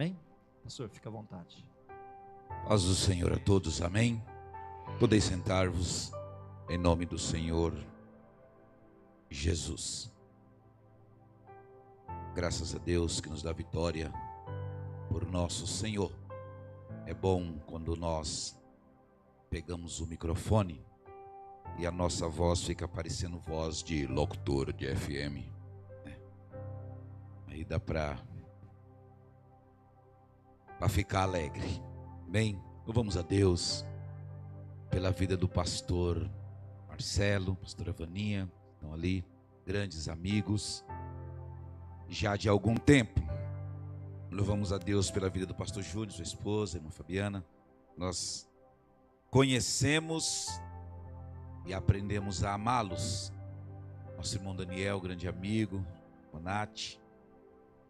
Amém? Pastor, fica à vontade. Paz do Senhor a todos, amém? Podeis sentar-vos em nome do Senhor Jesus. Graças a Deus que nos dá vitória por nosso Senhor. É bom quando nós pegamos o microfone e a nossa voz fica parecendo voz de locutor de FM. Aí dá para ficar alegre. Bem, louvamos a Deus pela vida do pastor Marcelo, pastora Vaninha, estão ali, grandes amigos, já de algum tempo. Louvamos a Deus pela vida do pastor Júlio, sua esposa, irmã Fabiana. Nós conhecemos e aprendemos a amá-los. Nosso irmão Daniel, grande amigo, o Nath,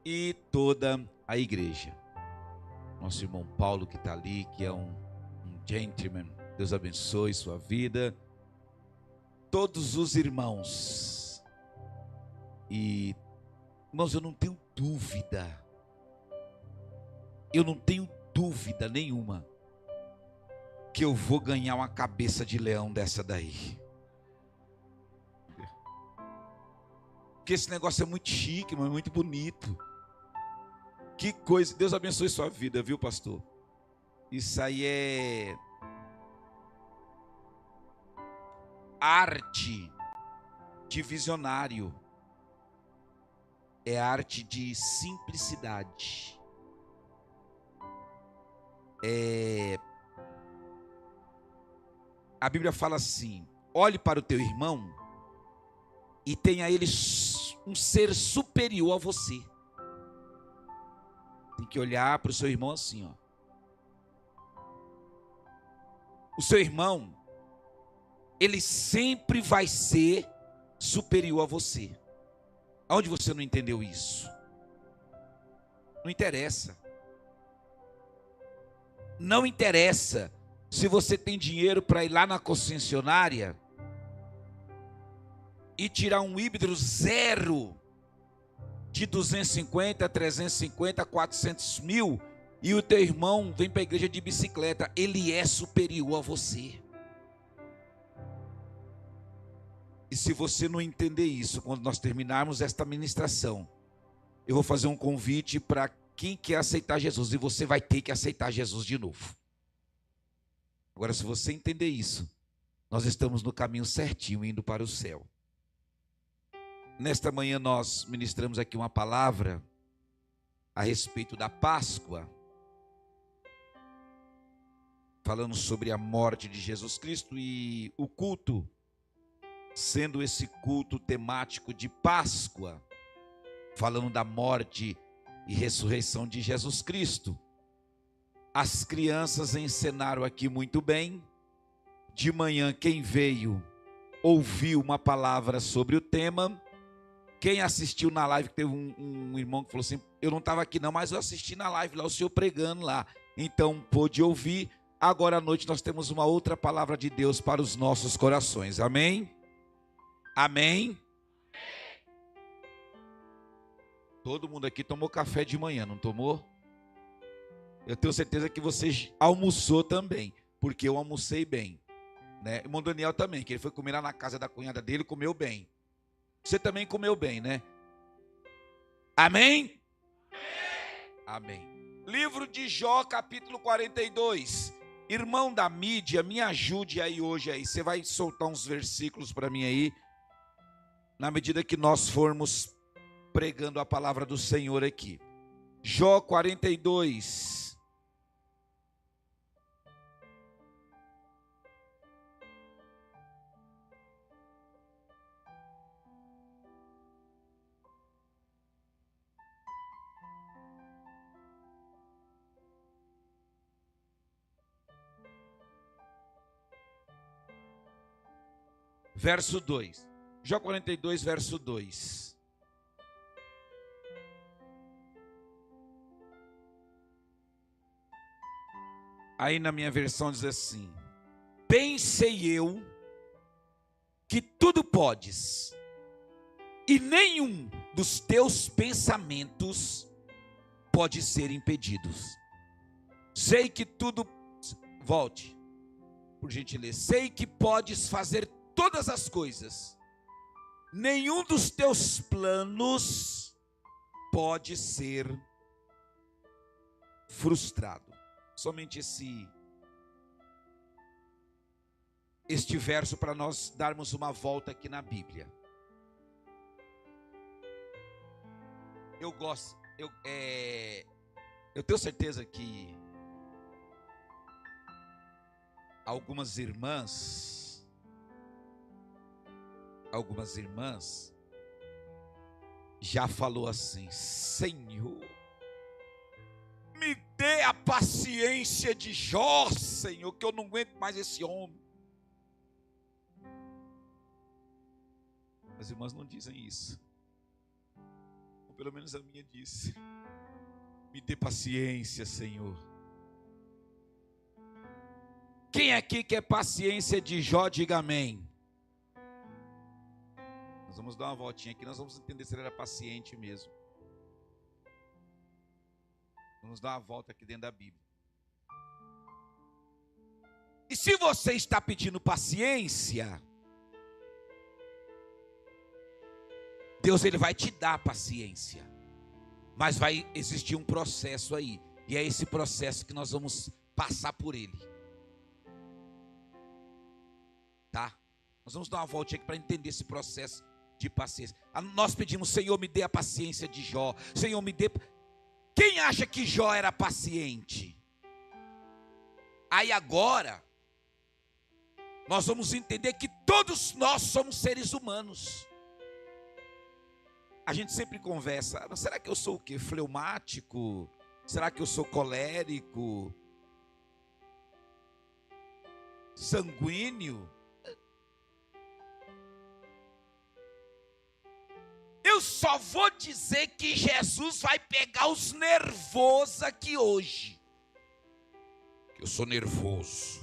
e toda a igreja. Nosso irmão Paulo que está ali, que é um gentleman. Deus abençoe sua vida. Todos os irmãos. E, irmãos, eu não tenho dúvida nenhuma que eu vou ganhar uma cabeça de leão dessa daí. Porque esse negócio é muito chique, mas é muito bonito. Que coisa, Deus abençoe sua vida, viu, pastor? Isso aí é arte de visionário. É arte de simplicidade. A Bíblia fala assim: olhe para o teu irmão e tenha ele um ser superior a você. Tem que olhar para o seu irmão assim, ó. O seu irmão, ele sempre vai ser superior a você. Aonde você não entendeu isso? Não interessa. Não interessa se você tem dinheiro para ir lá na concessionária e tirar um híbrido zero de 250, 350, 400 mil, e o teu irmão vem para a igreja de bicicleta. Ele é superior a você. E se você não entender isso, quando nós terminarmos esta ministração, eu vou fazer um convite para quem quer aceitar Jesus, e você vai ter que aceitar Jesus de novo. Agora, se você entender isso, nós estamos no caminho certinho, indo para o céu. Nesta manhã nós ministramos aqui uma palavra a respeito da Páscoa, falando sobre a morte de Jesus Cristo e o culto, sendo esse culto temático de Páscoa, falando da morte e ressurreição de Jesus Cristo. As crianças encenaram aqui muito bem. De manhã, quem veio ouviu uma palavra sobre o tema. Quem assistiu na live, que teve um irmão que falou assim: eu não estava aqui não, mas eu assisti na live lá, o senhor pregando lá. Então pôde ouvir. Agora à noite nós temos uma outra palavra de Deus para os nossos corações. Amém? Amém? Todo mundo aqui tomou café de manhã, não tomou? Eu tenho certeza que você almoçou também, porque eu almocei bem, né? O irmão Daniel também, que ele foi comer lá na casa da cunhada dele, comeu bem. Você também comeu bem, né? Amém? Amém. Livro de Jó, capítulo 42. Irmão da mídia, me ajude aí hoje aí. Você vai soltar uns versículos para mim aí, na medida que nós formos pregando a palavra do Senhor aqui. Jó 42. Verso 2. Jó 42, verso 2. Aí na minha versão diz assim: bem sei eu que tudo podes, e nenhum dos teus pensamentos pode ser impedido. Sei que tudo, volte, por gentileza. Sei que podes fazer todas as coisas. Nenhum dos teus planos pode ser frustrado. Somente este verso para nós darmos uma volta aqui na Bíblia. Eu gosto, eu tenho certeza que algumas irmãs já falou assim: Senhor, me dê a paciência de Jó, Senhor, que eu não aguento mais esse homem. As irmãs não dizem isso. Ou pelo menos a minha disse: me dê paciência, Senhor. Quem aqui quer paciência de Jó, diga amém. Nós vamos dar uma voltinha aqui, nós vamos entender se ele era paciente mesmo. Vamos dar uma volta aqui dentro da Bíblia. E se você está pedindo paciência, Deus, ele vai te dar paciência. Mas vai existir um processo aí. E é esse processo que nós vamos passar por ele. Tá? Nós vamos dar uma voltinha aqui para entender esse processo de paciência. Nós pedimos: Senhor, me dê a paciência de Jó. Senhor, me dê... Quem acha que Jó era paciente? Aí agora, nós vamos entender que todos nós somos seres humanos. A gente sempre conversa: será que eu sou o quê? Fleumático? Será que eu sou colérico? Sanguíneo? Eu só vou dizer que Jesus vai pegar os nervosos aqui hoje. Eu sou nervoso.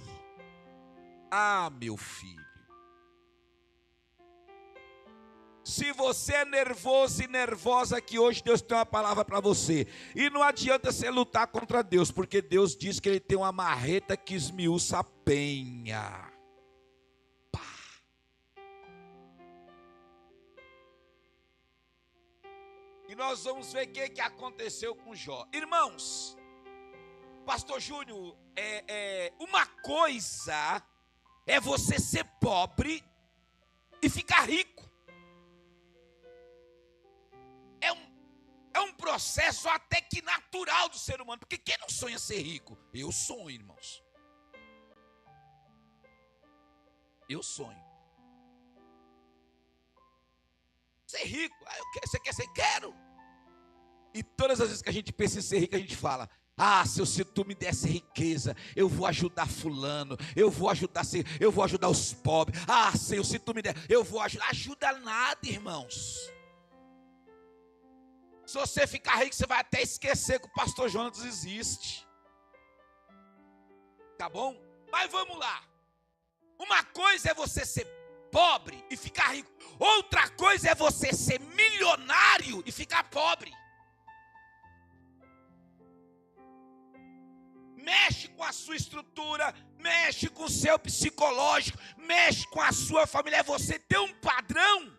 Ah, meu filho. Se você é nervoso e nervosa aqui hoje, Deus tem uma palavra para você. E não adianta você lutar contra Deus, porque Deus diz que Ele tem uma marreta que esmiuça a penha. E nós vamos ver o que aconteceu com Jó. Irmãos, Pastor Júnior, uma coisa é você ser pobre e ficar rico. É um processo até que natural do ser humano. Porque quem não sonha ser rico? Eu sonho, irmãos. Eu sonho. Ser rico. Você quer ser? Quero. E todas as vezes que a gente pensa em ser rico, a gente fala: se tu me desse riqueza, eu vou ajudar fulano, eu vou ajudar os pobres. Senhor, se tu me der, eu vou ajudar. Ajuda nada, irmãos. Se você ficar rico, você vai até esquecer que o pastor Jonas existe. Tá bom? Mas vamos lá. Uma coisa é você ser pobre e ficar rico. Outra coisa é você ser milionário e ficar pobre. Mexe com a sua estrutura, mexe com o seu psicológico, mexe com a sua família. É você ter um padrão.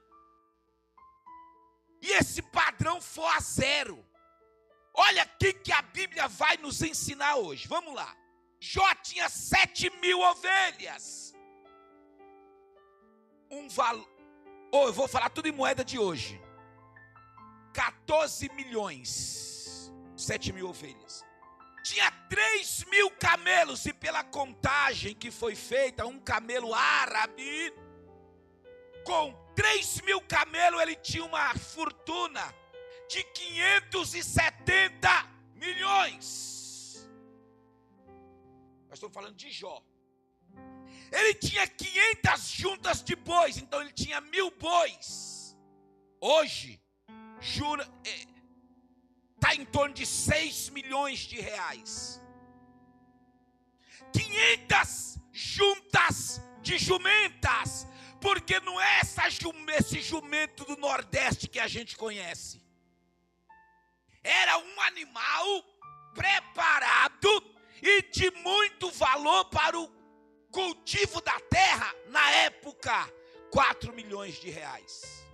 E esse padrão for a zero. Olha aqui que a Bíblia vai nos ensinar hoje. Vamos lá. Jó tinha 7.000 ovelhas. Eu vou falar tudo em moeda de hoje. 14 milhões. 7.000 ovelhas. Tinha 3.000 camelos. E pela contagem que foi feita, um camelo árabe, com 3.000 camelos, ele tinha uma fortuna de 570 milhões. Nós estamos falando de Jó. Ele tinha 500 juntas de bois, então ele tinha 1.000 bois. Hoje, está em torno de 6 milhões de reais. 500 juntas de jumentas, porque não é esse jumento do Nordeste que a gente conhece. era um animal preparado e de muito valor para o cultivo da terra. Na época, 4 milhões de reais.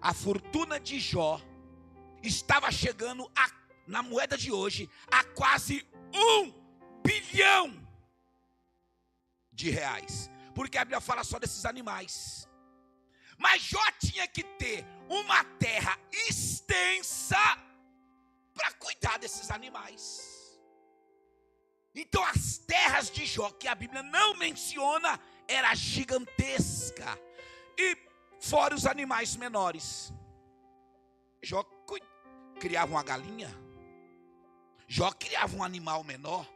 A fortuna de Jó estava chegando na moeda de hoje a quase 1 bilhão de reais. Porque a Bíblia fala só desses animais. Mas Jó tinha que ter uma terra extensa para cuidar desses animais. Então as terras de Jó, que a Bíblia não menciona, era gigantesca. E fora os animais menores. Jó criava uma galinha. Jó criava um animal menor.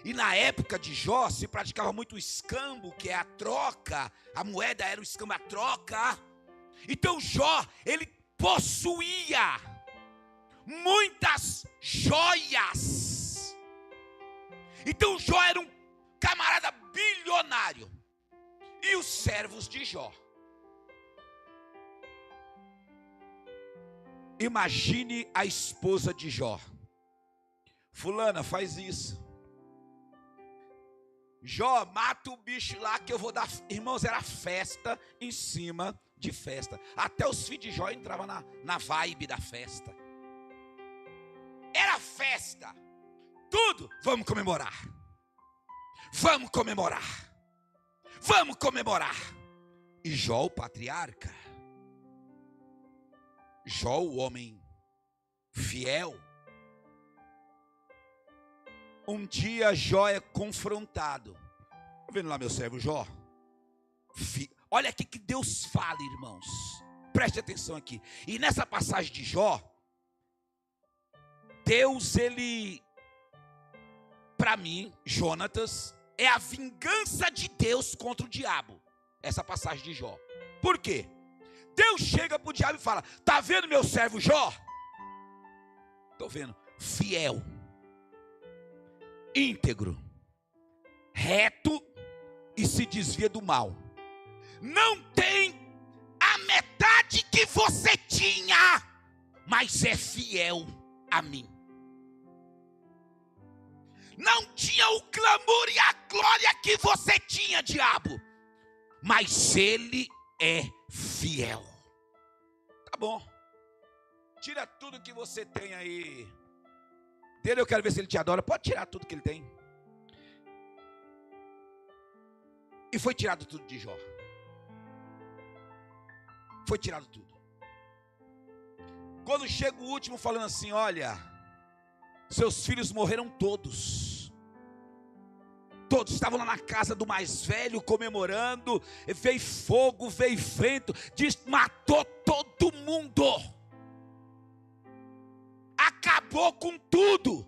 E na época de Jó se praticava muito o escambo, que é a troca. A moeda era o escambo, a troca. Então Jó, ele possuía muitas joias. Então Jó era um camarada bilionário. E os servos de Jó. Imagine a esposa de Jó. Fulana, faz isso. Jó, mata o bicho lá que eu vou dar. Irmãos, era festa em cima de festa. Até os filhos de Jó entravam na vibe da festa. Era festa. Tudo, vamos comemorar. Vamos comemorar. Vamos comemorar. E Jó, o patriarca. Jó, o homem fiel. Um dia Jó é confrontado. Está vendo lá meu servo Jó? Olha aqui que Deus fala, irmãos. Preste atenção aqui. E nessa passagem de Jó, Deus, ele, para mim, Jonatas, é a vingança de Deus contra o diabo. Essa passagem de Jó. Por quê? Deus chega para o diabo e fala: está vendo meu servo Jó? Estou vendo. Fiel, íntegro, reto e se desvia do mal. Não tem a metade que você tinha, mas é fiel a mim. Não tinha o clamor e a glória que você tinha, diabo, mas ele é fiel. Tá bom. Tira tudo que você tem aí dele, eu quero ver se ele te adora. Pode tirar tudo que ele tem. E foi tirado tudo de Jó. Foi tirado tudo. Quando chega o último falando assim: olha, seus filhos morreram todos. Todos estavam lá na casa do mais velho comemorando. Veio fogo, veio vento, matou todo mundo. Acabou com tudo.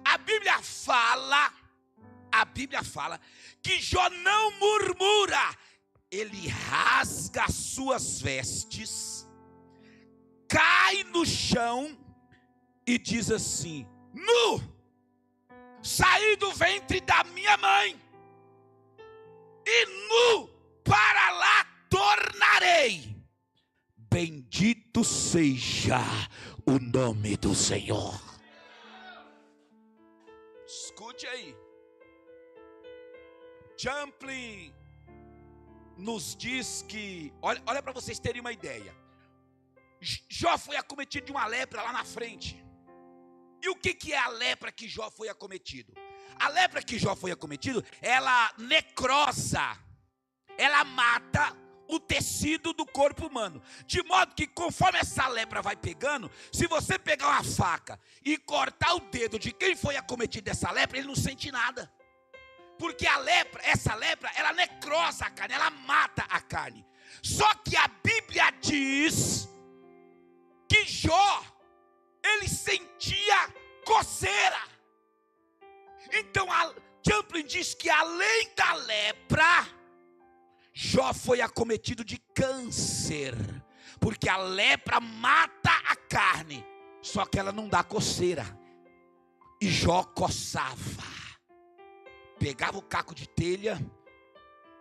A Bíblia fala que Jó não murmura. Ele rasga as suas vestes, cai no chão e diz assim: nu, saí do ventre da minha mãe, e nu para lá tornarei. Bendito seja o nome do Senhor. Escute aí. Champlin nos diz que, olha para vocês terem uma ideia. Jó foi acometido de uma lepra lá na frente. E o que é a lepra que Jó foi acometido? A lepra que Jó foi acometido, ela necrosa, ela mata o tecido do corpo humano, de modo que conforme essa lepra vai pegando, se você pegar uma faca e cortar o dedo de quem foi acometido dessa lepra, ele não sente nada, porque essa lepra, ela necrosa a carne, ela mata a carne. Só que a Bíblia diz que Jó, ele sentia coceira. Então Champlin diz que além da lepra, Jó foi acometido de câncer, porque a lepra mata a carne, só que ela não dá coceira. E Jó coçava, pegava o caco de telha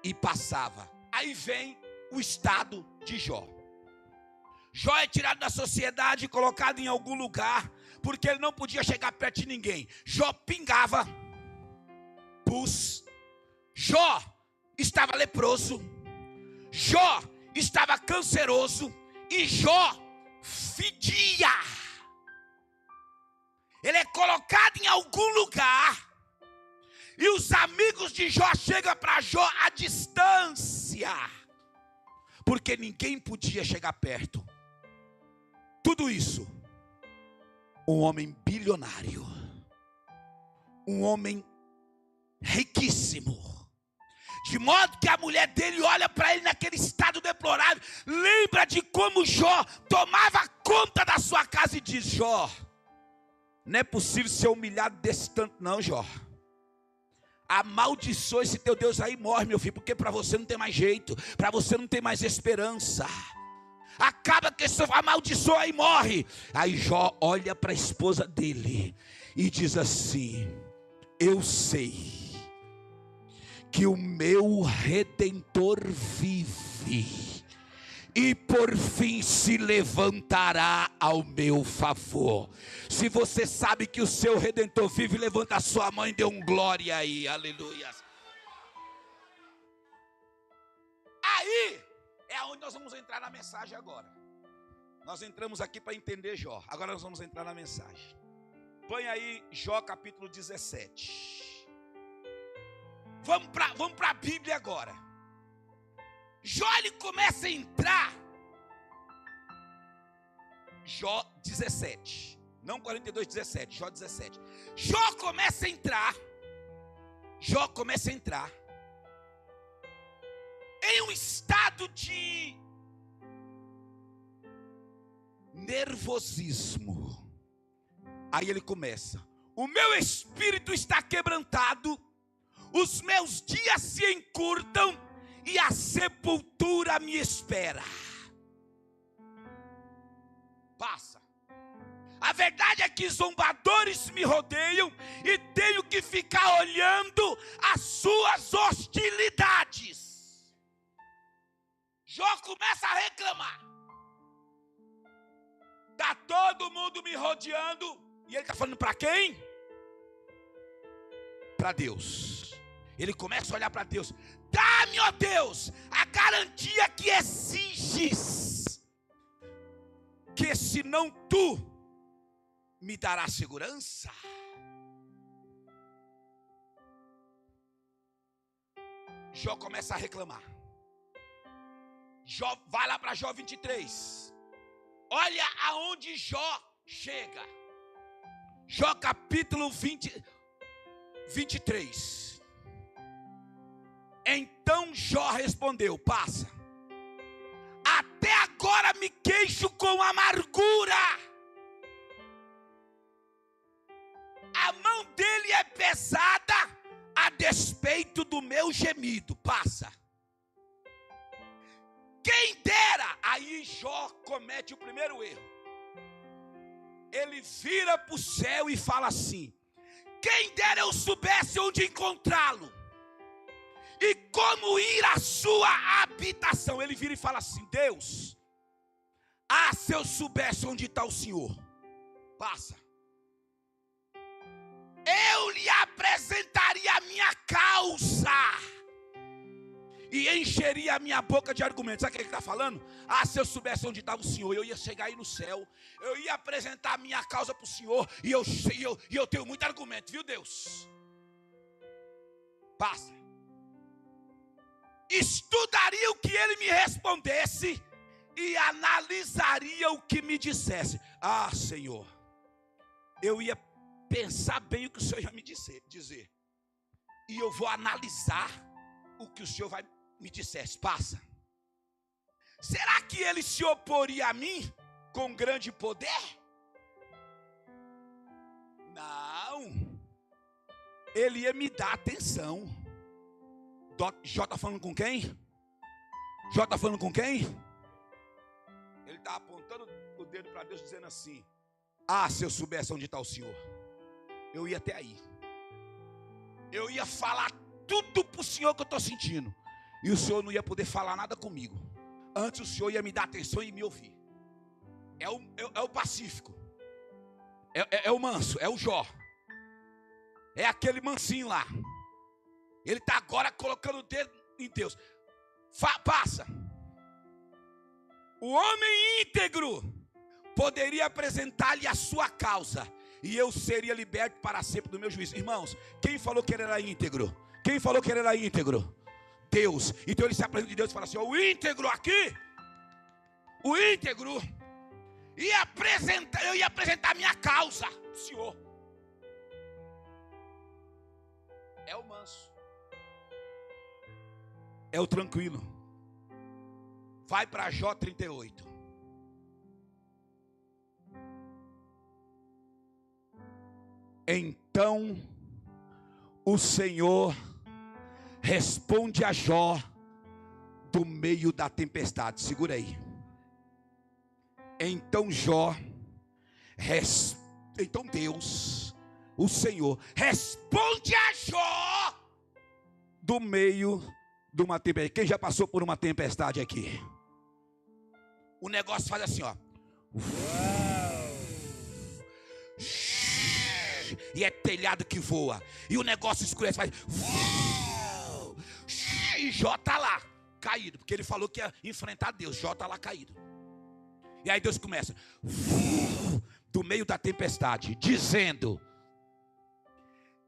e passava. Aí vem o estado de Jó. Jó é tirado da sociedade e colocado em algum lugar, porque ele não podia chegar perto de ninguém. Jó pingava pus. Jó estava leproso. Jó estava canceroso. E Jó fedia. Ele é colocado em algum lugar. E os amigos de Jó chegam para Jó à distância, porque ninguém podia chegar perto. Tudo isso, um homem bilionário, um homem riquíssimo, de modo que a mulher dele olha para ele naquele estado deplorável, lembra de como Jó tomava conta da sua casa e diz: Jó, não é possível ser humilhado desse tanto não, Jó. Amaldiçoa esse teu Deus aí, morre, meu filho, porque para você não tem mais jeito, para você não tem mais esperança. Acaba que esse amaldiçoa e morre. Aí Jó olha para a esposa dele e diz assim: eu sei que o meu Redentor vive, e por fim se levantará ao meu favor. Se você sabe que o seu Redentor vive, levanta a sua mão e dê um glória aí, aleluia. Aí é onde nós vamos entrar na mensagem agora. Nós entramos aqui para entender Jó, agora nós vamos entrar na mensagem. Põe aí Jó capítulo 17. Vamos para a Bíblia agora. Jó, ele começa a entrar. Jó 17, não 42, 17, Jó 17. Jó começa a entrar em um estado de nervosismo. Aí ele começa: o meu espírito está quebrantado, os meus dias se encurtam e a sepultura me espera. Passa. A verdade é que zombadores me rodeiam e tenho que ficar olhando as suas hostilidades. Jó começa a reclamar. Está todo mundo me rodeando. E ele está falando para quem? Para Deus. Ele começa a olhar para Deus. Dá-me, ó Deus, a garantia que exiges, que senão tu me darás segurança. Jó começa a reclamar. Jó, vai lá para Jó 23. Olha aonde Jó chega. Jó capítulo 23. Então Jó respondeu, passa: até agora me queixo com amargura. A mão dele é pesada a despeito do meu gemido. Passa. Quem dera. Aí Jó comete o primeiro erro. Ele vira para o céu e fala assim: quem dera eu soubesse onde encontrá-lo e como ir à sua habitação. Ele vira e fala assim: Deus, se eu soubesse onde está o Senhor. Passa. Eu lhe apresentaria a minha causa e encheria a minha boca de argumentos. Sabe o que ele está falando? Se eu soubesse onde estava o Senhor, eu ia chegar aí no céu, eu ia apresentar a minha causa para o Senhor, e eu tenho muito argumento, viu Deus? Passa. Estudaria o que ele me respondesse e analisaria o que me dissesse. Senhor, eu ia pensar bem o que o Senhor ia me dizer, e eu vou analisar o que o Senhor vai me dissesse. Passa. Será que ele se oporia a mim com grande poder? Não. Ele ia me dar atenção. Jó está falando com quem? Jó está falando com quem? Ele está apontando o dedo para Deus, dizendo assim: se eu soubesse onde está o Senhor, eu ia até aí. Eu ia falar tudo para o Senhor que eu estou sentindo, e o Senhor não ia poder falar nada comigo. Antes o Senhor ia me dar atenção e me ouvir. É o pacífico. É o manso, é o Jó. É aquele mansinho lá. Ele está agora colocando o dedo em Deus. Passa. O homem íntegro poderia apresentar-lhe a sua causa, e eu seria liberto para sempre do meu juízo. Irmãos, quem falou que ele era íntegro? Quem falou que ele era íntegro? Deus. Então ele se apresenta de Deus e fala assim: o íntegro aqui, o íntegro, eu ia apresentar a minha causa, Senhor. É o manso, é o tranquilo. Vai para Jó 38. Então o Senhor responde a Jó do meio da tempestade. Segura aí. Então Deus, o Senhor, responde a Jó do meio de uma tempestade. Quem já passou por uma tempestade aqui? O negócio faz assim, ó. E é telhado que voa. E o negócio escurece, faz. E Jó está lá, caído, porque ele falou que ia enfrentar Deus. Jó está lá caído. E aí Deus começa, do meio da tempestade, dizendo: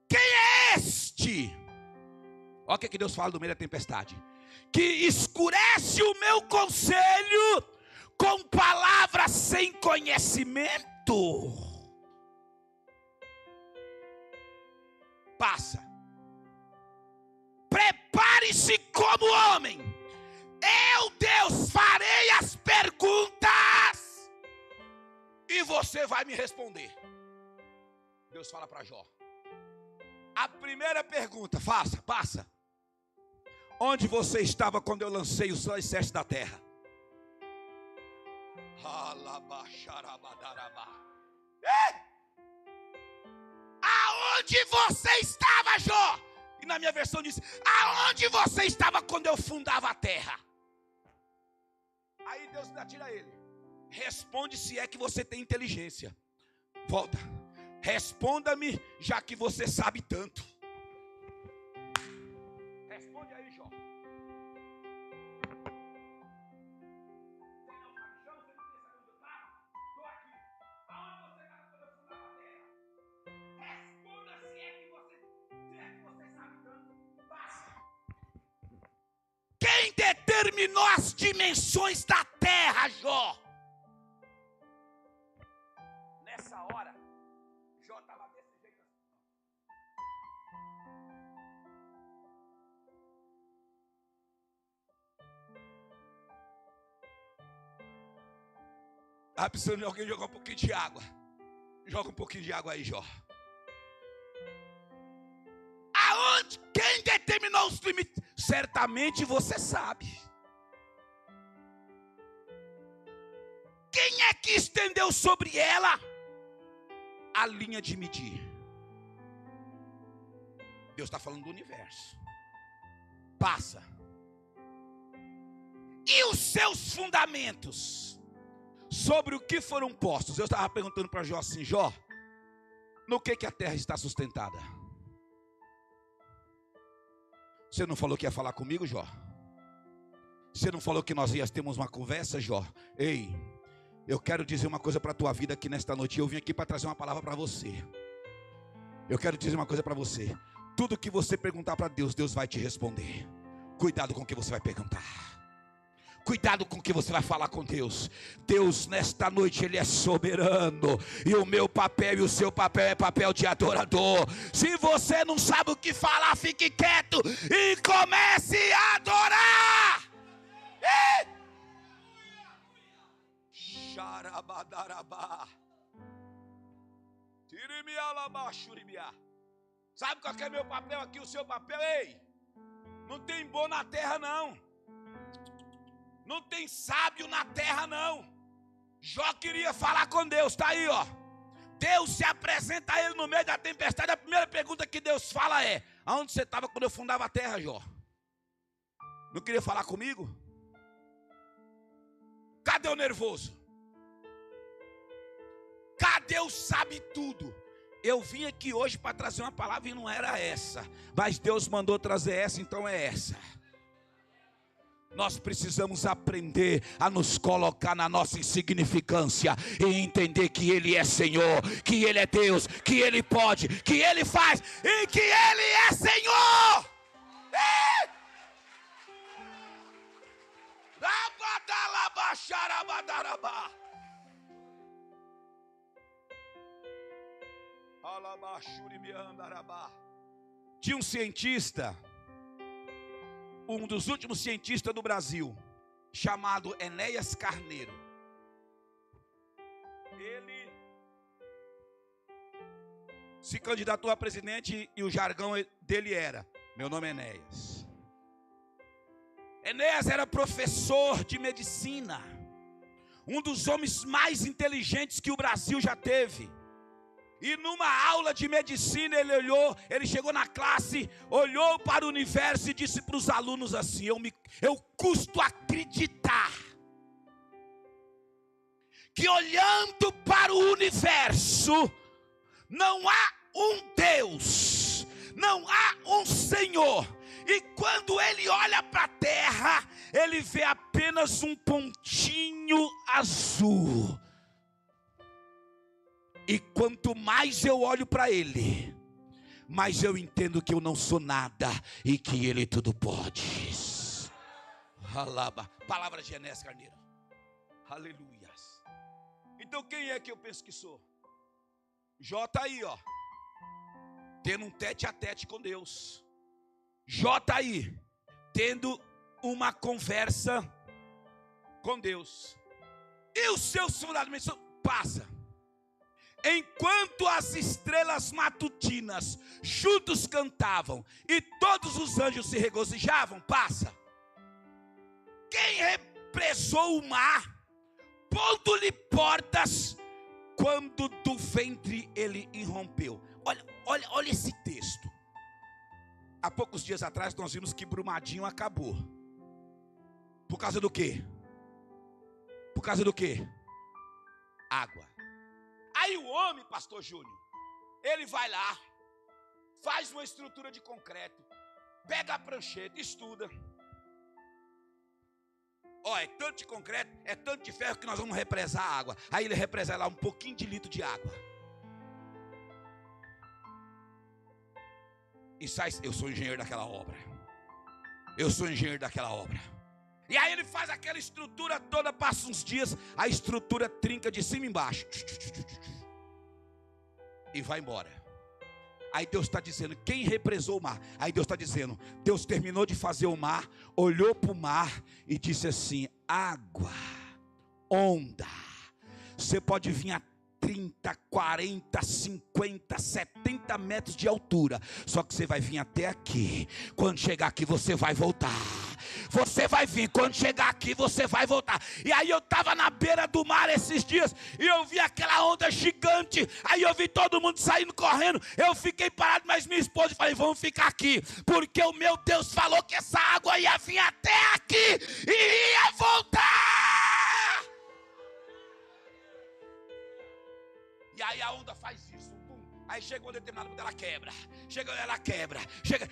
quem é este? Olha o que Deus fala do meio da tempestade: que escurece o meu conselho com palavras sem conhecimento. Passa. Prepare-se como homem. Eu, Deus, farei as perguntas e você vai me responder. Deus fala para Jó. A primeira pergunta, passa. Onde você estava quando eu lancei os alicerces da terra? Aonde você estava, Jó? E na minha versão diz: aonde você estava quando eu fundava a terra? Aí Deus tira ele. Responde se é que você tem inteligência. Volta. Responda-me, já que você sabe tanto. Responde aí, Jó. Quem determinou as dimensões da terra, Jó? Nessa hora, Jó estava desse jeito assim. Está precisando de alguém jogar um pouquinho de água. Joga um pouquinho de água aí, Jó. Aonde? Quem determinou os limites? Certamente você sabe. Quem é que estendeu sobre ela a linha de medir? Deus está falando do universo. Passa. E os seus fundamentos? Sobre o que foram postos? Eu estava perguntando para Jó assim: Jó, no que a terra está sustentada? Você não falou que ia falar comigo, Jó? Você não falou que nós temos uma conversa, Jó? Ei, eu quero dizer uma coisa para a tua vida aqui nesta noite. Eu vim aqui para trazer uma palavra para você. Eu quero dizer uma coisa para você. Tudo que você perguntar para Deus, Deus vai te responder. Cuidado com o que você vai perguntar. Cuidado com o que você vai falar com Deus. Deus nesta noite Ele é soberano. E o meu papel e o seu papel é papel de adorador. Se você não sabe o que falar, fique quieto e comece a adorar. Sabe qual que é meu papel aqui, o seu papel? Ei, não tem bom na terra não. Não tem sábio na terra não. Jó queria falar com Deus, está aí ó. Deus se apresenta a ele no meio da tempestade. A primeira pergunta que Deus fala é: aonde você estava quando eu fundava a terra, Jó? Não queria falar comigo? Cadê o nervoso? Deus sabe tudo. Eu vim aqui hoje para trazer uma palavra e não era essa, mas Deus mandou trazer essa, então é essa. Nós precisamos aprender a nos colocar na nossa insignificância e entender que Ele é Senhor, que Ele é Deus, que Ele pode, que Ele faz e que Ele é Senhor. Tinha um cientista, um dos últimos cientistas do Brasil, chamado Enéas Carneiro. Ele se candidatou a presidente e o jargão dele era: meu nome é Enéas. Enéas era professor de medicina, um dos homens mais inteligentes que o Brasil já teve. E numa aula de medicina ele chegou na classe, olhou para o universo e disse para os alunos assim: eu custo acreditar que olhando para o universo não há um Deus, não há um Senhor. E quando ele olha para a terra, ele vê apenas um pontinho azul. E quanto mais eu olho para Ele, mais eu entendo que eu não sou nada e que Ele tudo pode. Alaba. Palavra de Enéas Carneiro. Aleluias. Então quem é que eu penso que sou? Jó está aí, ó, tendo um tete a tete com Deus. Jó está aí, tendo uma conversa com Deus. E os seus fundamentos passa. Enquanto as estrelas matutinas juntos cantavam e todos os anjos se regozijavam, passa. Quem represou o mar, pondo-lhe portas, quando do ventre ele irrompeu. Olha esse texto. Há poucos dias atrás nós vimos que Brumadinho acabou. Por causa do quê? Por causa do quê? Água. Aí o homem, pastor Júnior, ele vai lá, faz uma estrutura de concreto, pega a prancheta, estuda. Ó, é tanto de concreto, é tanto de ferro que nós vamos represar a água. Aí ele represa lá um pouquinho de litro de água. E sai, eu sou engenheiro daquela obra. Eu sou engenheiro daquela obra. E aí ele faz aquela estrutura toda, passa uns dias, a estrutura trinca de cima e embaixo. E vai embora. Aí Deus está dizendo, quem represou o mar? Aí Deus está dizendo, Deus terminou de fazer o mar, olhou para o mar e disse assim: água, onda, você pode vir a 30, 40, 50, 70 metros de altura, só que você vai vir até aqui. Quando chegar aqui você vai voltar. Você vai vir, quando chegar aqui você vai voltar. E aí eu estava na beira do mar esses dias e eu vi aquela onda gigante. Aí eu vi todo mundo saindo correndo. Eu fiquei parado, mas minha esposa falei: vamos ficar aqui, porque o meu Deus falou que essa água ia vir até aqui e ia voltar. E aí a onda faz isso, pum. Aí chega um determinado momento, ela quebra. Chega,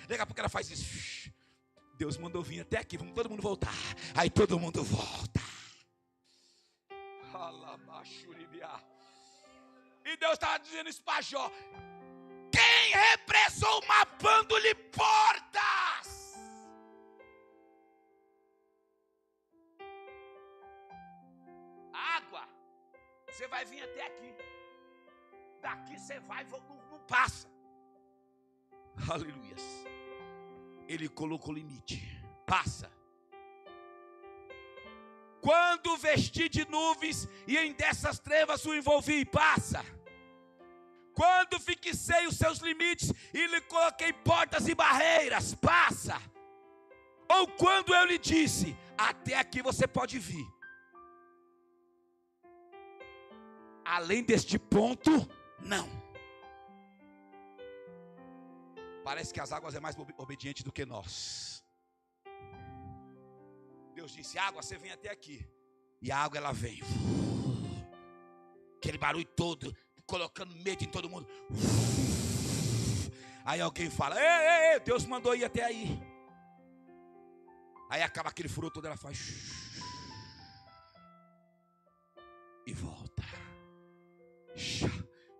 daqui a pouco ela faz isso. Deus mandou vir até aqui, vamos todo mundo voltar. Aí todo mundo volta. E Deus estava dizendo isso para Jó: quem represou mapando-lhe portas? Água, você vai vir até aqui. Daqui você vai, não passa. Aleluias. Ele colocou limite. Passa. Quando vesti de nuvens e em dessas trevas o envolvi, passa. Quando fixei os seus limites e lhe coloquei portas e barreiras, passa. Ou quando eu lhe disse: até aqui você pode vir. Além deste ponto, não. Parece que as águas é mais obediente do que nós. Deus disse: água, você vem até aqui. E a água ela vem. Aquele barulho todo. colocando medo em todo mundo. Aí alguém fala: ei, Deus mandou ir até aí. Aí acaba aquele fruto dela, faz e volta.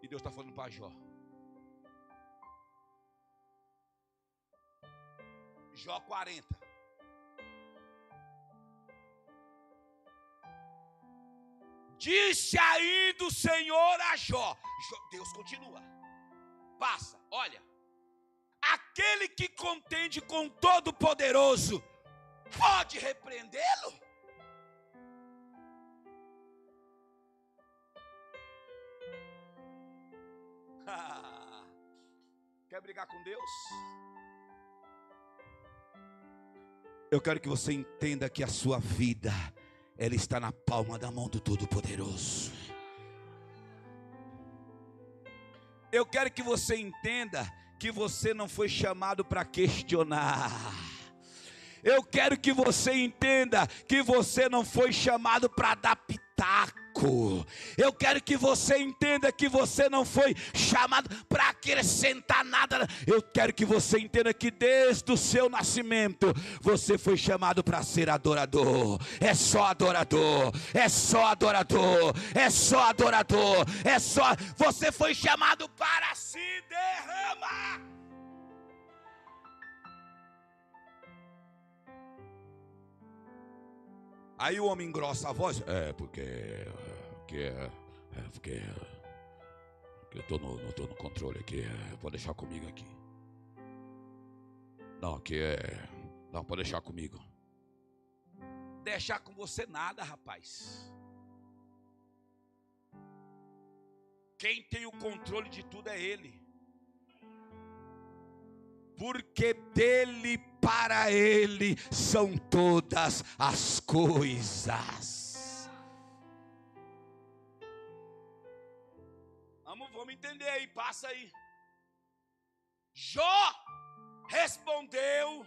E Deus está falando para Jó. Jó 40. Disse ainda o Senhor a Jó. Deus continua. Passa, olha. Aquele que contende com Todo-Poderoso pode repreendê-lo? Quer brigar com Deus? Eu quero que você entenda que a sua vida, ela está na palma da mão do Todo-Poderoso. Eu quero que você entenda que você não foi chamado para questionar. Eu quero que você entenda que você não foi chamado para dar pitaco. Eu quero que você entenda que você não foi chamado para acrescentar nada. Eu quero que você entenda que desde o seu nascimento você foi chamado para ser adorador. É só adorador, é só adorador, é só adorador, é só. Você foi chamado para se derramar. Aí o homem engrossa a voz. Porque eu não tô no controle aqui. Pode deixar comigo aqui. Não, pode deixar comigo. Deixar com você nada, rapaz. Quem tem o controle de tudo é Ele. Porque dele, para Ele são todas as coisas. Vamos entender aí, passa aí. Jó respondeu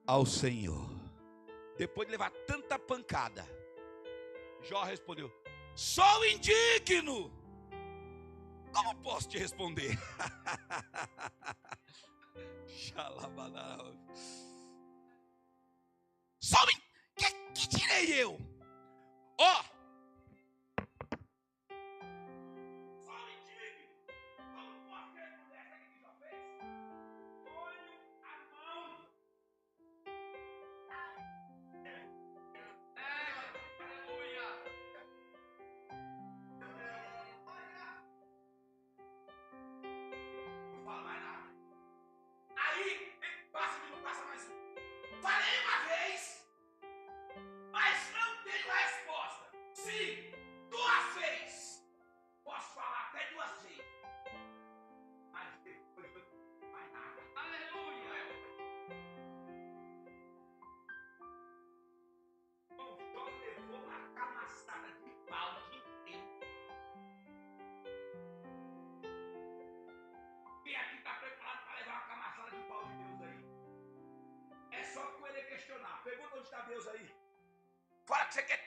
ao Senhor. Depois de levar tanta pancada, Jó respondeu: sou indigno. Como posso te responder? Que tirei eu? Ó, só me diga, como posso responder essa aqui que já fez? Ponho a mão. Aleluia. Não fala mais nada. Aí, passa mais um. Falei uma vez, mas não tenho resposta. Sim, 2 vezes. Posso falar até 2 vezes. Mas depois não mais nada. Aleluia. O Jó levou uma camaçada de pau de inteiro. Quem aqui está preparado para levar uma camaçada de pau de Deus aí? É só com ele questionar. Pergunta onde está Deus aí. Fala que você quer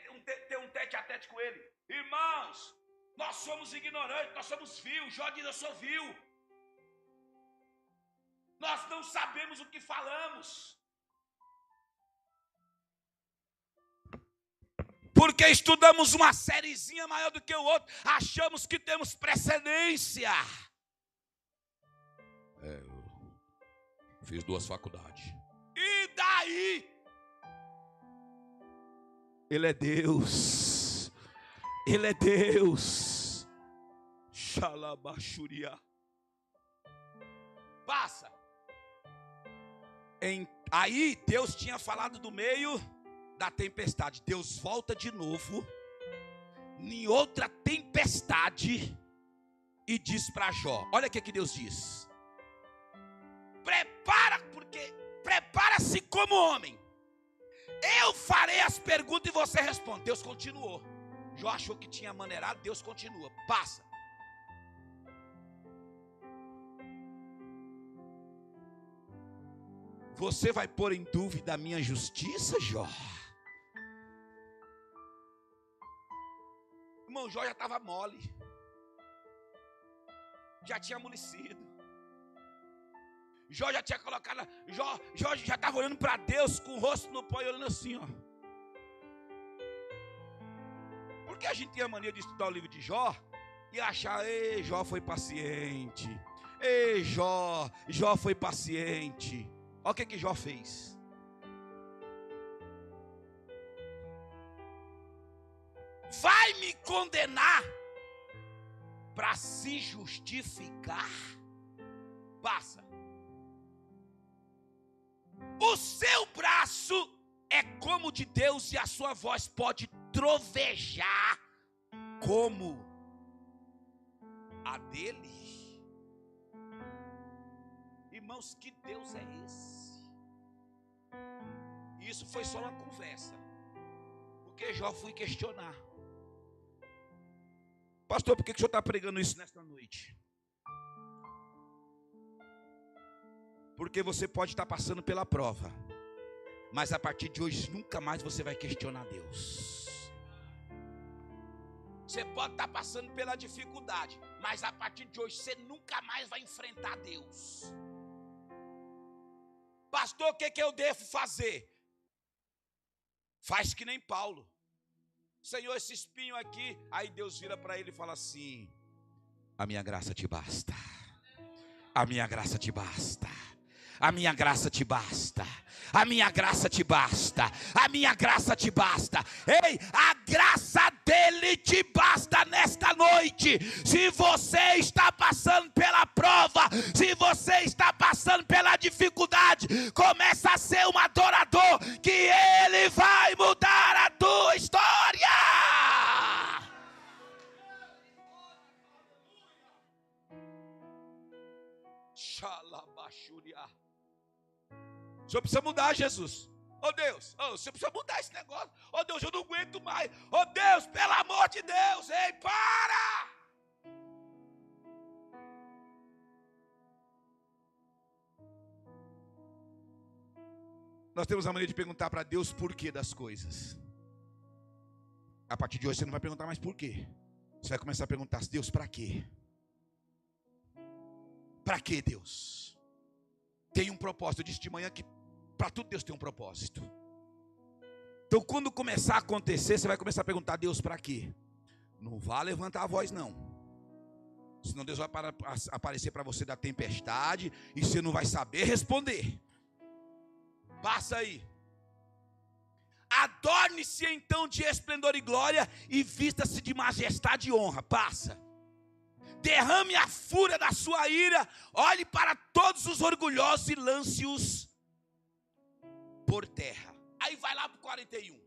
ter um tete a tete com ele. Irmãos, nós somos ignorantes, nós somos vios. Jó diz: eu sou vil. Nós não sabemos o que falamos. Porque estudamos uma sériezinha maior do que o outro. Achamos que temos precedência. Eu fiz 2 faculdades. E daí? Ele é Deus. Ele é Deus. Xalabaxuria. Passa. Aí Deus tinha falado do meio da tempestade. Deus volta de novo em outra tempestade e diz para Jó. Olha o que Deus diz. Prepara-se como homem. Eu farei as perguntas e você responde. Deus continuou. Jó achou que tinha maneirado, Deus continua. Passa. Você vai pôr em dúvida a minha justiça, Jó? Irmão, Jó já estava mole. já tinha amolecido. Jó já tinha colocado, Jó já estava olhando para Deus com o rosto no pó e olhando assim, ó. Porque a gente tem a mania de estudar o livro de Jó e achar, ei, Jó foi paciente. Ei, Jó foi paciente. Olha o que Jó fez. Vai me condenar para se justificar? Passa. O seu braço é como de Deus e a sua voz pode trovejar como a dele. Irmãos, que Deus é esse? Isso foi só uma conversa, porque Jó fui questionar. Pastor, por que o senhor está pregando isso nesta noite? Porque você pode estar passando pela prova, mas a partir de hoje nunca mais você vai questionar Deus. Você pode estar passando pela dificuldade, mas a partir de hoje você nunca mais vai enfrentar Deus. Pastor, o que eu devo fazer? Faz que nem Paulo. Senhor, esse espinho aqui. Aí Deus vira para ele e fala assim: a minha graça te basta. A minha graça te basta. A minha graça te basta. A minha graça te basta. A minha graça te basta. Ei, a graça dele te basta nesta noite. Se você está passando pela prova, se você está passando pela dificuldade, começa a ser um adorador, que ele vai mudar a tua história. Xalabachuriá. O senhor precisa mudar, Jesus. Oh Deus, o senhor precisa mudar esse negócio. Oh Deus, eu não aguento mais. Oh Deus, pelo amor de Deus, ei, para! Nós temos a mania de perguntar para Deus por quê das coisas. A partir de hoje você não vai perguntar mais por quê. Você vai começar a perguntar: Deus, para quê? Para quê, Deus? Tem um propósito. Eu disse de manhã que para tudo Deus tem um propósito. Então quando começar a acontecer, você vai começar a perguntar: Deus, para quê? Não vá levantar a voz não. Senão Deus vai aparecer para você da tempestade e você não vai saber responder. Passa aí. Adorne-se então de esplendor e glória e vista-se de majestade e honra. Passa. Derrame a fúria da sua ira, olhe para todos os orgulhosos e lance-os por terra. Aí vai lá para o 41.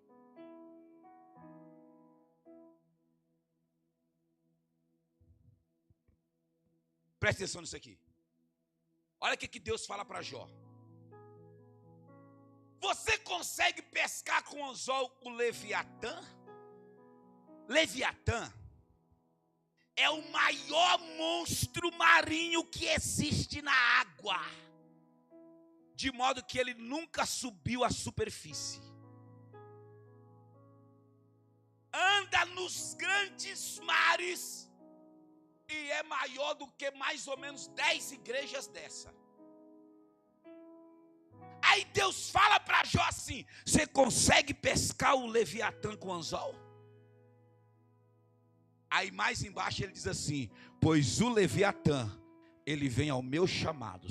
Presta atenção nisso aqui. Olha o que Deus fala para Jó. Você consegue pescar com anzol o Leviatã? Leviatã é o maior monstro marinho que existe na água, de modo que ele nunca subiu à superfície. Anda nos grandes mares e é maior do que mais ou menos 10 igrejas dessa. Aí Deus fala para Jó assim: você consegue pescar o Leviatã com anzol? Aí mais embaixo ele diz assim: pois o Leviatã, ele vem ao meu chamado.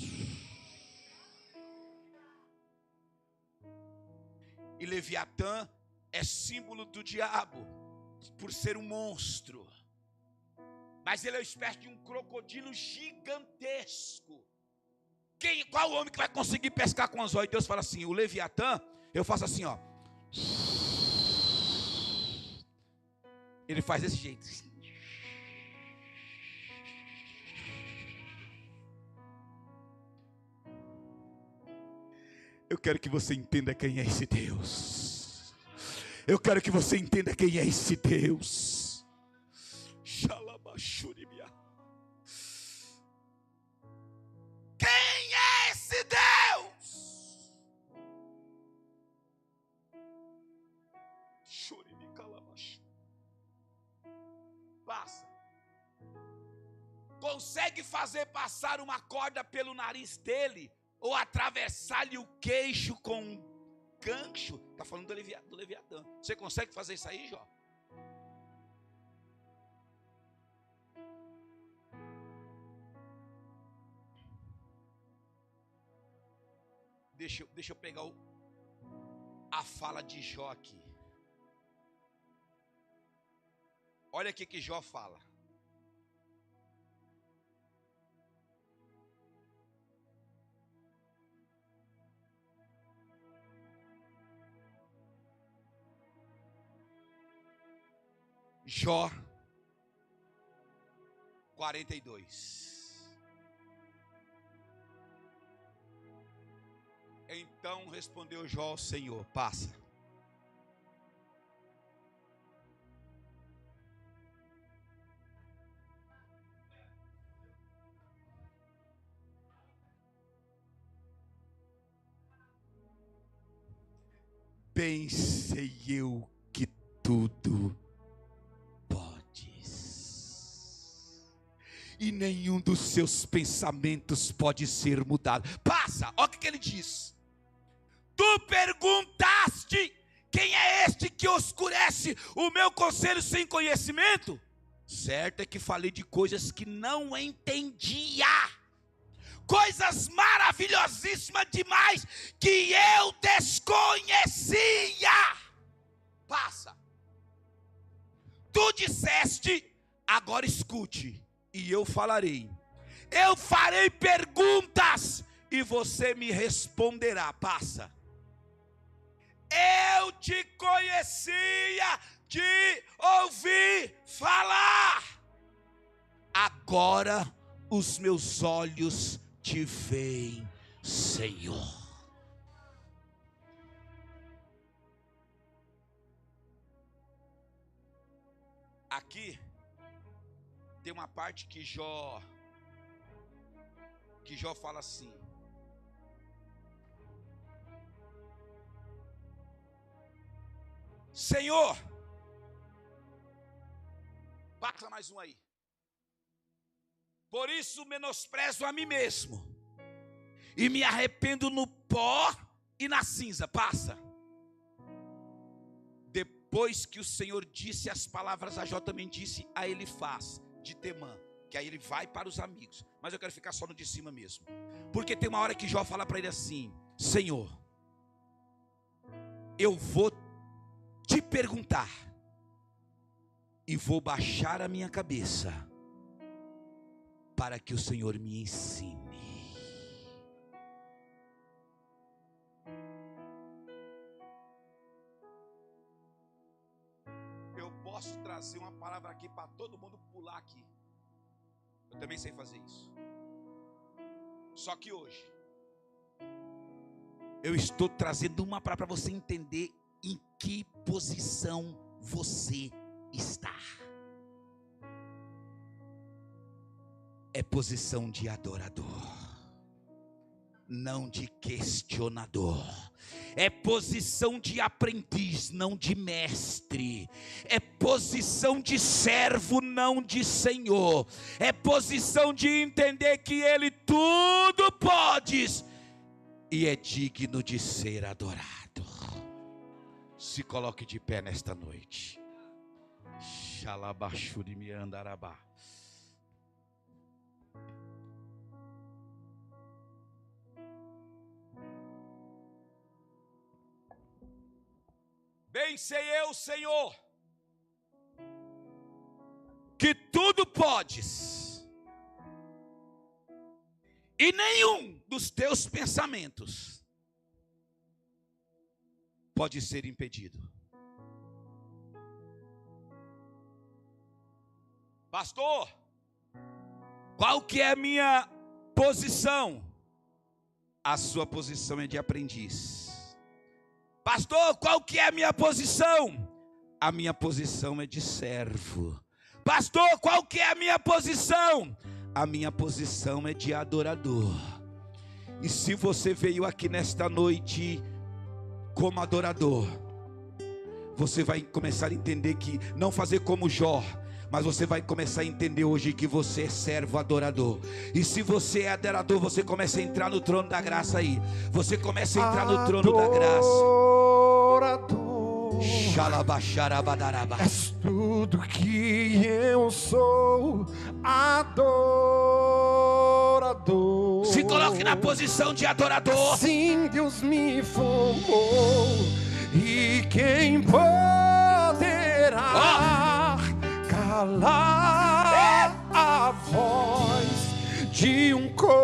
E Leviatã é símbolo do diabo, por ser um monstro. Mas ele é uma espécie de um crocodilo gigantesco. Qual homem que vai conseguir pescar com anzol? E Deus fala assim: o Leviatã, eu faço assim, ó. Ele faz desse jeito. Eu quero que você entenda quem é esse Deus. Eu quero que você entenda quem é esse Deus. Xalabachuribia. Quem é esse Deus? Passa. consegue fazer passar uma corda pelo nariz dele, ou atravessar-lhe o queixo com um gancho. Está falando do Leviatã. Você consegue fazer isso aí, Jó? Deixa eu pegar a fala de Jó aqui. Olha aqui que Jó fala. Jó 42. Então respondeu Jó ao Senhor: passa. Bem sei eu que tudo e nenhum dos seus pensamentos pode ser mudado. Passa, olha o que ele diz. Tu perguntaste: quem é este que oscurece o meu conselho sem conhecimento? Certo é que falei de coisas que não entendia, coisas maravilhosíssimas demais que eu desconhecia. Passa. Tu disseste: agora escute, e eu falarei. Eu farei perguntas e você me responderá. Passa. Eu te conhecia de ouvir falar. Agora os meus olhos te veem, Senhor. Aqui tem uma parte que Jó fala assim: Senhor, passa mais um aí. Por isso menosprezo a mim mesmo e me arrependo no pó e na cinza. Passa. Depois que o Senhor disse as palavras a Jó, também disse a Elifaz de Temã, que aí ele vai para os amigos. Mas eu quero ficar só no de cima mesmo, porque tem uma hora que Jó fala para ele assim: Senhor, eu vou te perguntar e vou baixar a minha cabeça para que o Senhor me ensine. Eu posso trazer uma palavra aqui para todo mundo pular aqui. Eu também sei fazer isso. Só que hoje eu estou trazendo uma para você entender em que posição você está. É posição de adorador, não de questionador. É posição de aprendiz, não de mestre. É posição de servo, não de senhor. É posição de entender que Ele tudo pode e é digno de ser adorado. Se coloque de pé nesta noite. Xalabachuri me andarabá. Bem sei eu, Senhor, que tudo podes, e nenhum dos teus pensamentos pode ser impedido. Pastor, qual que é a minha posição? A sua posição é de aprendiz. Pastor, qual que é a minha posição? A minha posição é de servo. Pastor, qual que é a minha posição? A minha posição é de adorador. E se você veio aqui nesta noite como adorador, você vai começar a entender que não fazer como Jó, Mas você vai começar a entender hoje que você é servo adorador. E se você é adorador, você começa a entrar no trono da graça aí. Você começa a entrar no trono da graça. Adorador, és tudo que eu sou. Adorador. Se coloque na posição de adorador. Sim, Deus me formou. E quem poderá calar a voz de um coração?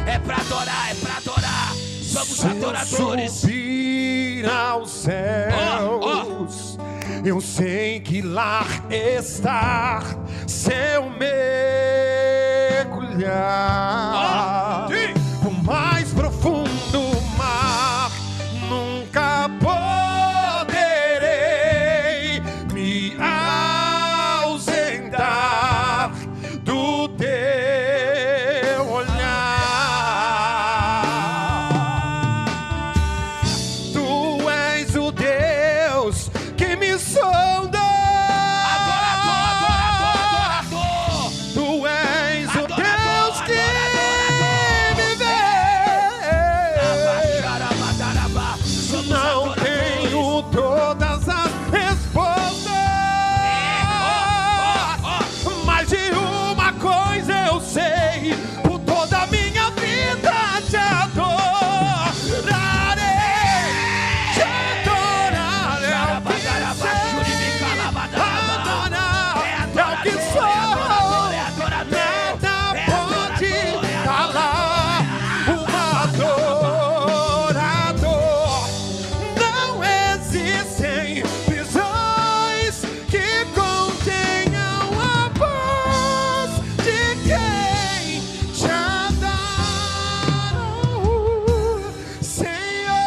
É para adorar, é para adorar. Somos adoradores. Se eu subir aos céus, eu sei que lá está. Se eu mergulhar no mais profundo mar, nunca poderei me ausentar do teu olhar. Tu és o Deus que me sonda. Tu és o Deus que me vê. Não tenho todas as respostas, mas de uma coisa eu sei: por toda a minha vida te adorarei. Te adorarei. Adorar é o que sou. Nada pode calar um adorador. Não existem prisões que contenham a voz de quem te adora, Senhor.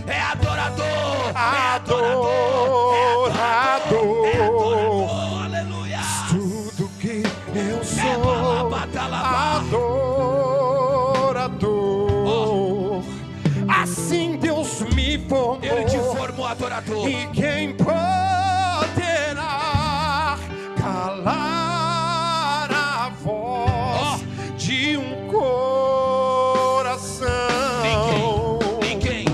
É adorador. Adorador, Aleluia. tudo que eu sou. Adorador, assim Deus me formou. Ele te formou adorador. E quem poderá calar a voz de um coração? Ninguém.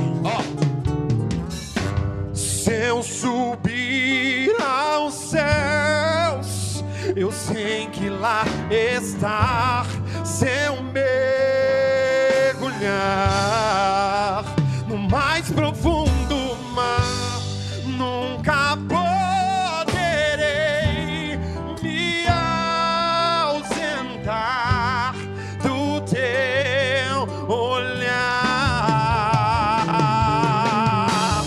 Se eu subir aos céus, eu sei que lá está. Se eu mergulhar no mais profundo mar, nunca poderei me ausentar do teu olhar.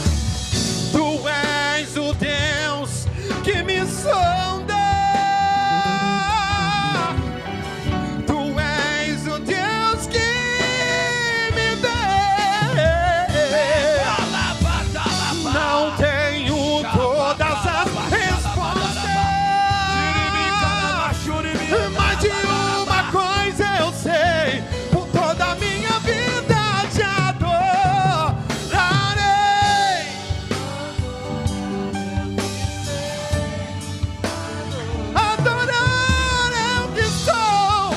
Tu és o Deus que me sonda. Tu és o Deus que me vê. Não tenho todas as respostas, mas de uma coisa eu sei: por toda a minha vida te adorarei. Adorar é o que sou.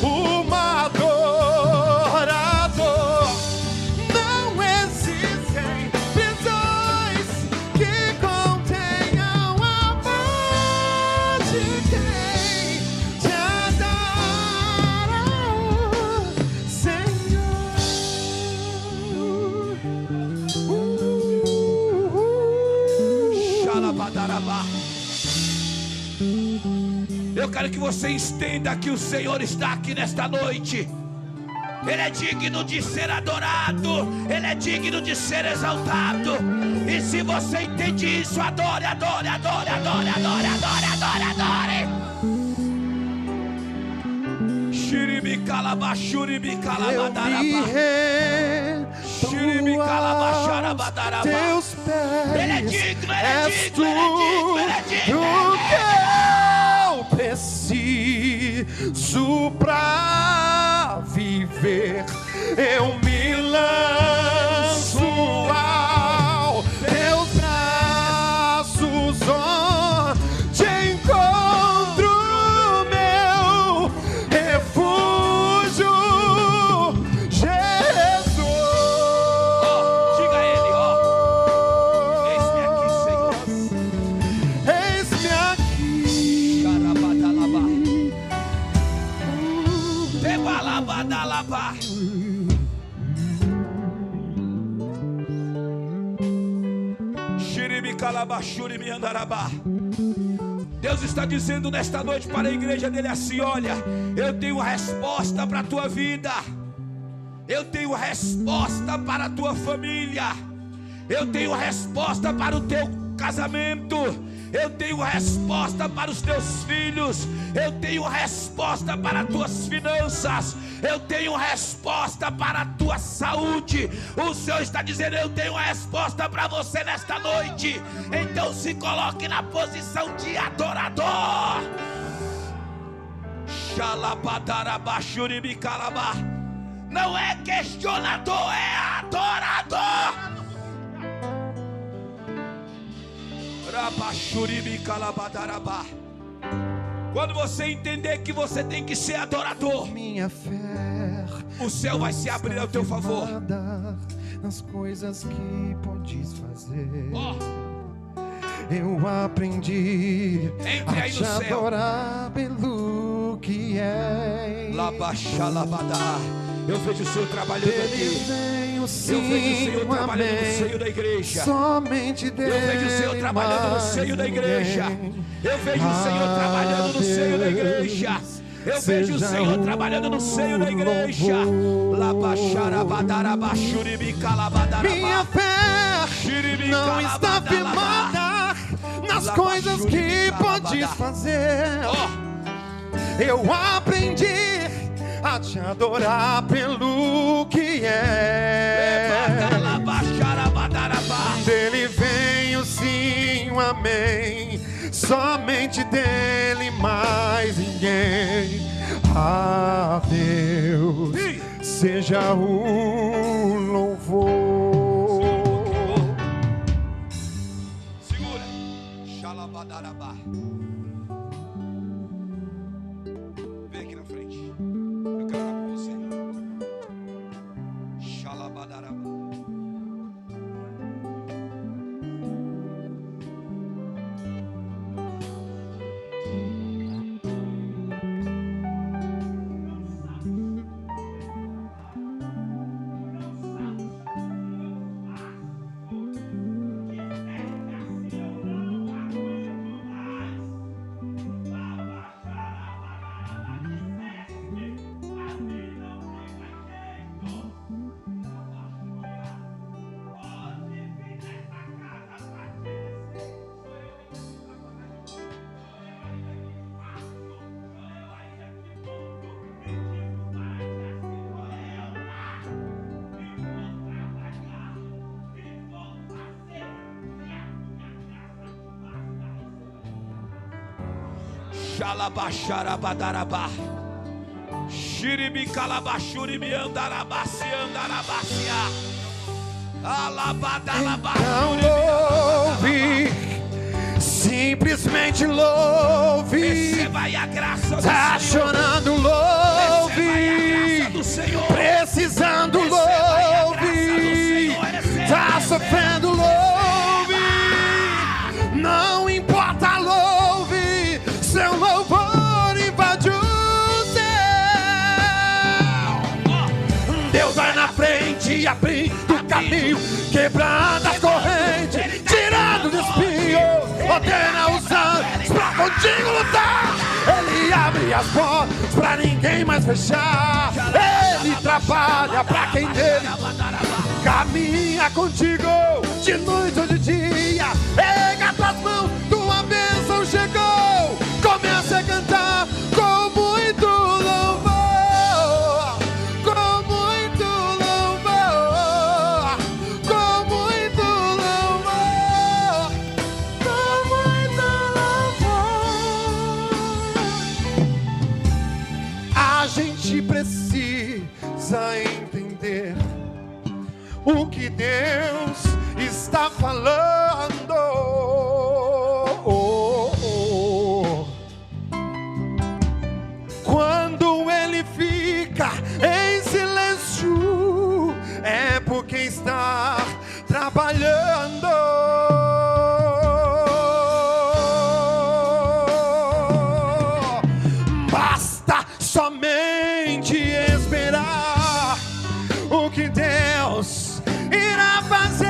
Uma adorador. Não existem prisões que contenham a voz de quem te adora, Senhor. Eu quero que você entenda que o Senhor está aqui nesta noite. Ele é digno de ser adorado. Ele é digno de ser exaltado. E se você entende isso, adore, adore, adore, adore, adore, adore, adore, adore. Xiribicalaba, Eu xuribicalabadaraba. me rendo aos teus pés. Ele é digno, ele é És digno, ele é digno, ele é digno. tudo que eu preciso pra viver. Eu me lanço ao teus braços, te encontro, meu refúgio, Jesus. Diga a ele, eis-me aqui, Senhor. Eis-me aqui. Carabadalaba. Tebalabadalaba. Deus está dizendo nesta noite para a igreja dele assim: olha, eu tenho resposta para a tua vida, eu tenho resposta para a tua família, eu tenho resposta para o teu casamento, eu tenho resposta para os teus filhos, eu tenho resposta para as tuas finanças, eu tenho resposta para a tua saúde. O Senhor está dizendo: eu tenho resposta para você nesta noite. Então se coloque na posição de adorador. Não é questionador, é adorador. Quando você entender que você tem que ser adorador, Minha fé, o céu vai se abrir ao teu favor. Nas coisas que podes fazer. Ó, Eu aprendi Entre a aí te no céu. adorar pelo que é. eu vejo o Senhor trabalhando Dele aqui. vem o Eu vejo o Senhor sim, trabalhando no seio amém. da igreja. Somente dele. Eu vejo o Senhor trabalhando no seio da igreja. Eu vejo o Senhor trabalhando no seio da igreja. Eu vejo o Senhor trabalhando no seio da igreja. Minha fé não está firmada nas coisas que podes fazer. Eu aprendi a te adorar pelo que é. Dele vem o sim, o amém. Somente dele, mais ninguém. A Deus seja o louvor. Segura. Xalabadarabá. Vem aqui na frente. Eu quero orar com você. Xalabadarabá. Xalabaxarabadarabá. Xiribi calabachuribi andarabasi andarabacia. Então louve, simplesmente louve. Receba aí a graça do Tá Senhor. chorando, Receba louve. aí a graça do Senhor. Precisando, Receba aí a graça do louve. Senhor. Receba, Tá receba. sofrendo, louve. Não importa, louve. Seu louvor invade o céu. Deus vai na frente, abrindo o caminho, quebrando as correntes, tirando os espinhos, ordena os anjos pra contigo lutar. Ele abre as portas pra ninguém mais fechar. Ele trabalha pra quem dele caminha contigo, de noite ou de dia. Pega tuas mãos, tua bênção chegou. Comece a cantar com muito louvor, com muito louvor, com muito louvor, com muito louvor. precisa entender o que Deus está falando. Quando ele fica em silêncio, é porque está trabalhando. Basta somente esperar o que Deus irá fazer.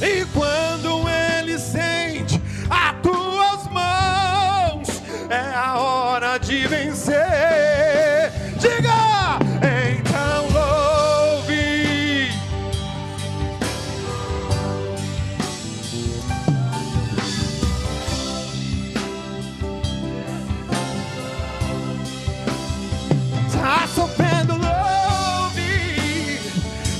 E quando ele sente as tuas mãos, é a hora de vencer. Diga, então louve. Tá sofrendo, louve.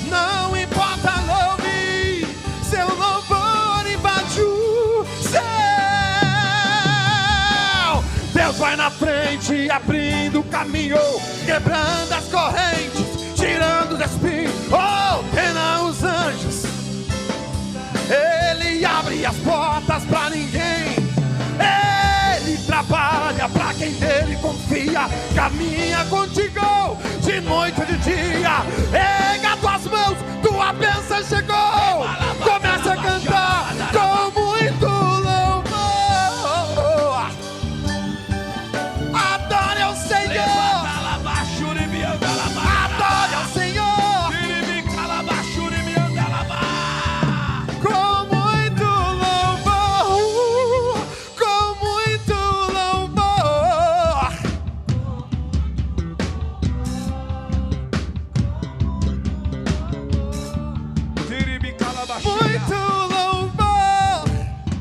Não importa, louve. Seu louvor invade o céu. Deus vai na frente, abrindo o caminho, quebrando as correntes, tirando os espinhos, ordena os anjos. Ele abre as portas pra ninguém. Ele trabalha pra quem dele confia. Caminha contigo de noite e de dia. Erga tuas mãos, tua bênção chegou. Começa a cantar com muito louvor. Adore ao Senhor. Adore ao Senhor. Com muito louvor. Com muito louvor. Muito louvor.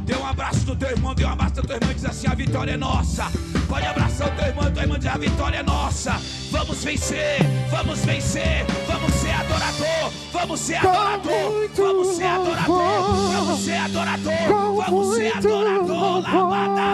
Dê um abraço do teu irmão, dê um abraço do teu irmão e diz assim: a vitória é nossa. Pode abraçar o teu irmão e tua irmã, diz: a vitória é nossa. Vamos vencer, vamos vencer, vamos ser adorador, vamos ser adorador, vamos ser adorador, vamos ser adorador, vamos ser adorador. Lavada.